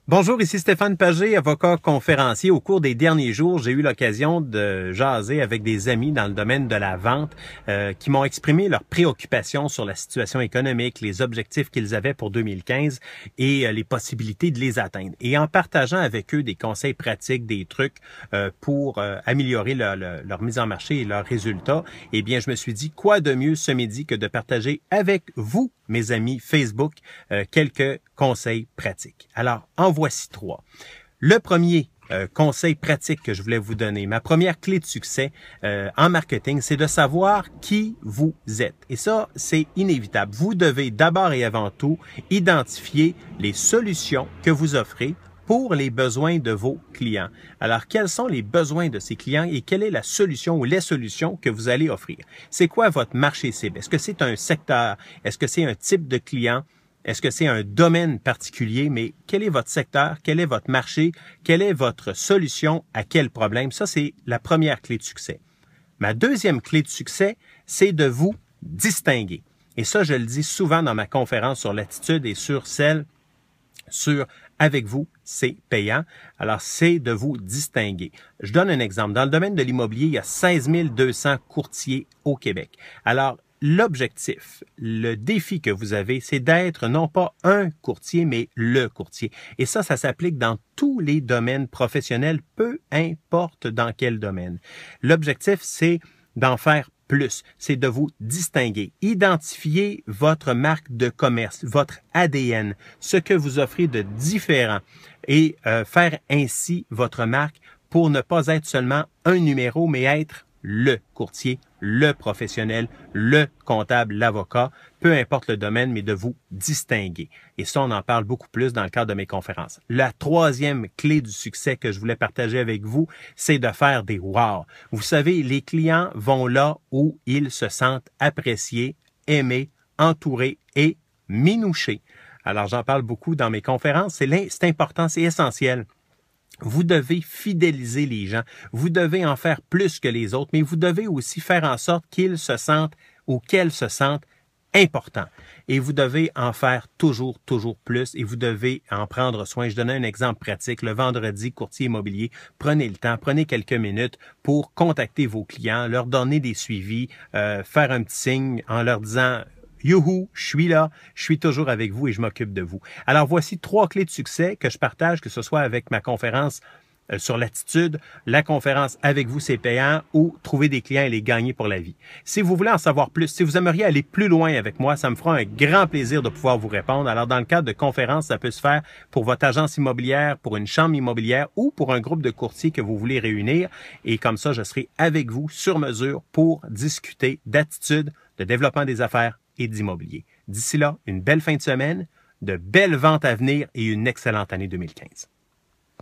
Bonjour, ici Stéphane Pagé, avocat conférencier. Au cours des derniers jours, j'ai eu l'occasion de jaser avec des amis dans le domaine de la vente qui m'ont exprimé leurs préoccupations sur la situation économique, les objectifs qu'ils avaient pour 2015 et les possibilités de les atteindre. Et en partageant avec eux des conseils pratiques, des trucs pour améliorer leur mise en marché et leurs résultats, eh bien, je me suis dit, quoi de mieux ce midi que de partager avec vous, mes amis Facebook, quelques conseils pratiques. Alors, en voici trois. Le premier conseil pratique que je voulais vous donner, ma première clé de succès en marketing, c'est de savoir qui vous êtes. Et ça, c'est inévitable. Vous devez d'abord et avant tout identifier les solutions que vous offrez pour les besoins de vos clients. Alors, quels sont les besoins de ces clients et quelle est la solution ou les solutions que vous allez offrir? C'est quoi votre marché cible? Est-ce que c'est un secteur? Est-ce que c'est un type de client? Est-ce que c'est un domaine particulier? Mais quel est votre secteur? Quel est votre marché? Quelle est votre solution à quel problème? Ça, c'est la première clé de succès. Ma deuxième clé de succès, c'est de vous distinguer. Et ça, je le dis souvent dans ma conférence sur l'attitude et sur celle sur avec vous, c'est payant. Alors, c'est de vous distinguer. Je donne un exemple. Dans le domaine de l'immobilier, il y a 16 200 courtiers au Québec. Alors, l'objectif, le défi que vous avez, c'est d'être non pas un courtier, mais le courtier. Et ça s'applique dans tous les domaines professionnels, peu importe dans quel domaine. L'objectif, c'est d'en faire plus, c'est de vous distinguer, identifier votre marque de commerce, votre ADN, ce que vous offrez de différent et faire ainsi votre marque pour ne pas être seulement un numéro, mais être le courtier, le professionnel, le comptable, l'avocat, peu importe le domaine, mais de vous distinguer. Et ça, on en parle beaucoup plus dans le cadre de mes conférences. La troisième clé du succès que je voulais partager avec vous, c'est de faire des wow. Vous savez, les clients vont là où ils se sentent appréciés, aimés, entourés et minouchés. Alors, j'en parle beaucoup dans mes conférences. C'est important, c'est essentiel. Vous devez fidéliser les gens. Vous devez en faire plus que les autres, mais vous devez aussi faire en sorte qu'ils se sentent ou qu'elles se sentent importants. Et vous devez en faire toujours plus et vous devez en prendre soin. Je donne un exemple pratique. Le vendredi, courtier immobilier, prenez le temps, prenez quelques minutes pour contacter vos clients, leur donner des suivis, faire un petit signe en leur disant youhou, je suis là, je suis toujours avec vous et je m'occupe de vous. Alors, voici trois clés de succès que je partage, que ce soit avec ma conférence sur l'attitude, la conférence avec vous, c'est payant, ou trouver des clients et les gagner pour la vie. Si vous voulez en savoir plus, si vous aimeriez aller plus loin avec moi, ça me fera un grand plaisir de pouvoir vous répondre. Alors, dans le cadre de conférences, ça peut se faire pour votre agence immobilière, pour une chambre immobilière ou pour un groupe de courtiers que vous voulez réunir. Et comme ça, je serai avec vous sur mesure pour discuter d'attitude, de développement des affaires et d'immobilier. D'ici là, une belle fin de semaine, de belles ventes à venir et une excellente année 2015.